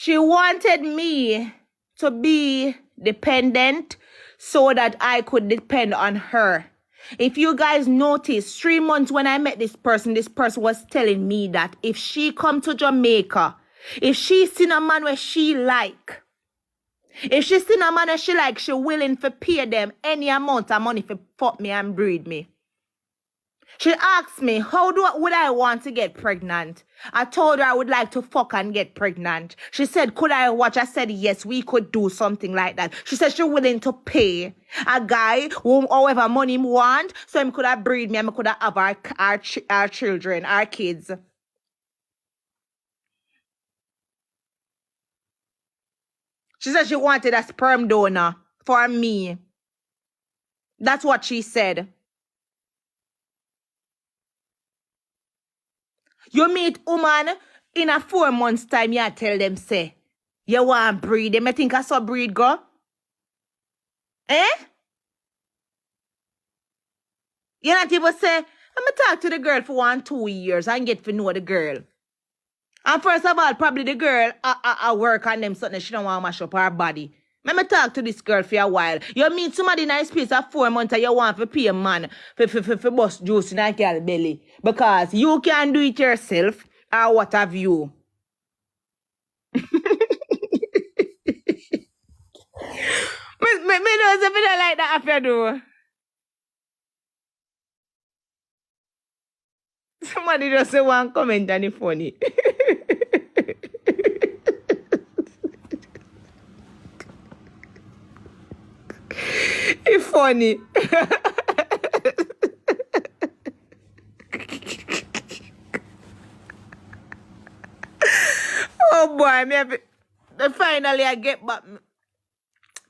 She wanted me to be dependent so that I could depend on her. If you guys notice, 3 months when I met this person was telling me that if she come to Jamaica, if she seen a man where she like, if she seen a man where she like, she willing to pay them any amount of money for fuck me and breed me. She asked me, would I want to get pregnant? I told her I would like to fuck and get pregnant. She said, could I watch? I said, yes, we could do something like that. She said she's willing to pay a guy whom however money he want, so he could have breed me and I could have our children, our kids. She said she wanted a sperm donor for me. That's what she said. You meet woman in a 4 months time, you tell them, say, you want breed. Them, I think I saw breed go. Eh? You not even say, I'm going to talk to the girl for 1-2 years and get to know the girl. And first of all, probably the girl, I work on them something, she don't want to mash up her body. Let me talk to this girl for a while. You meet somebody in a space of 4 months and you want to pay a man for bust juice in a girl belly. Because you can do it yourself or what have you. Me know something like that after do. Somebody just say one comment and it's funny. It's funny. Oh boy, finally I get back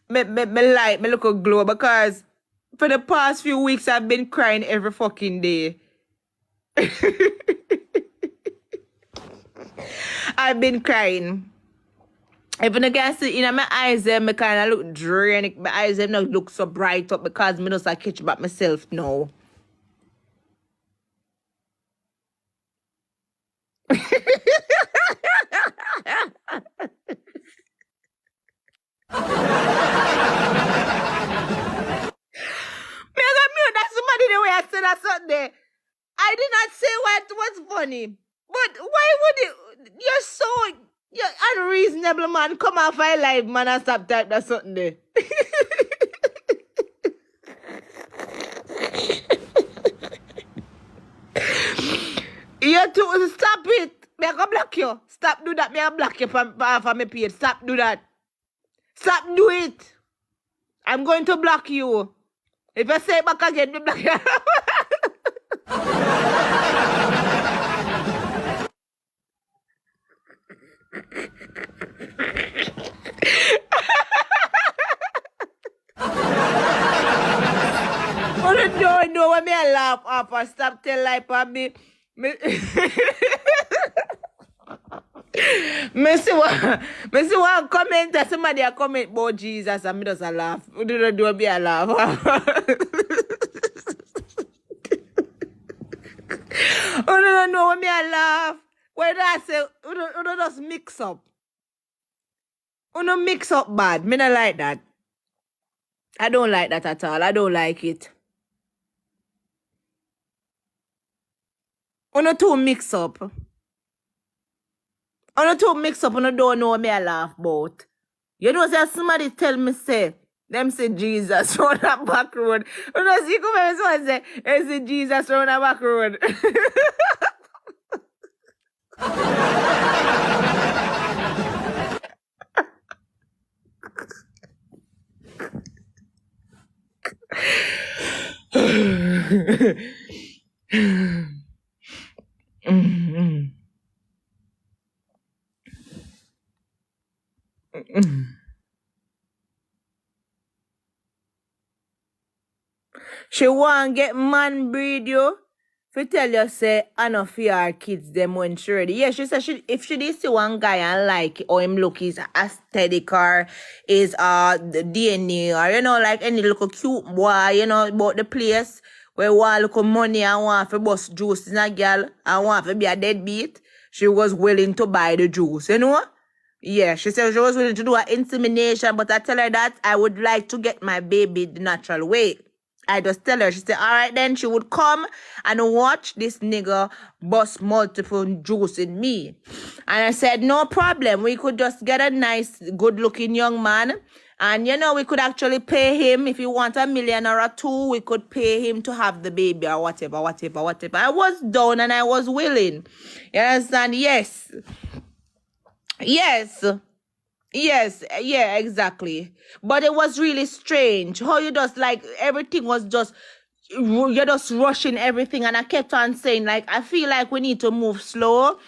me light, me look a glow because for the past few weeks I've been crying every fucking day. I've been crying. Even I can see in my eyes, I kind of look drained. My eyes don't look so bright up because I just catch back myself now. That's somebody the way I said that Sunday. I did not say what was funny. But why would it? You're unreasonable, man. Come off my live, man, and stop type that something there. You too, stop it. Me I go block you. Stop do that. Me I block you from my page. Stop do that. Stop do it. I'm going to block you. If I say it back again, me block you. I don't know when I laugh up or stop tell lie for me. Me see one comment that somebody a comment about Jesus and me just a laugh. You don't do me a laugh. I don't know when I laugh. When I say, you don't just mix up. You don't mix up bad. Me not like that. I don't like that at all. I don't like it. You don't too mix up. You don't too mix up and you don't know what me I laugh about. You know, say somebody tell me say, them say Jesus round that back road. You know, see come and someone say, they say Jesus round that back road. She want get man breed you. If tell you say I know for her kids them when she ready. Yeah, she said if she did see one guy and like or him look is aesthetic or is the DNA or you know like any little cute boy, you know, about the place where want little money and want for bust juice in a girl and want to be a deadbeat, she was willing to buy the juice, you know? Yeah, she said she was willing to do an insemination, but I tell her that I would like to get my baby the natural way. I just tell her, she said, all right, then she would come and watch this nigga bust multiple juice in me. And I said, no problem. We could just get a nice, good-looking young man. And, you know, we could actually pay him. If you want $1 million or $2 million, we could pay him to have the baby or whatever. I was down and I was willing. You understand? Yes. Yes, yeah, exactly. But it was really strange how you just like everything was just you're just rushing everything, and I kept on saying like I feel like we need to move slow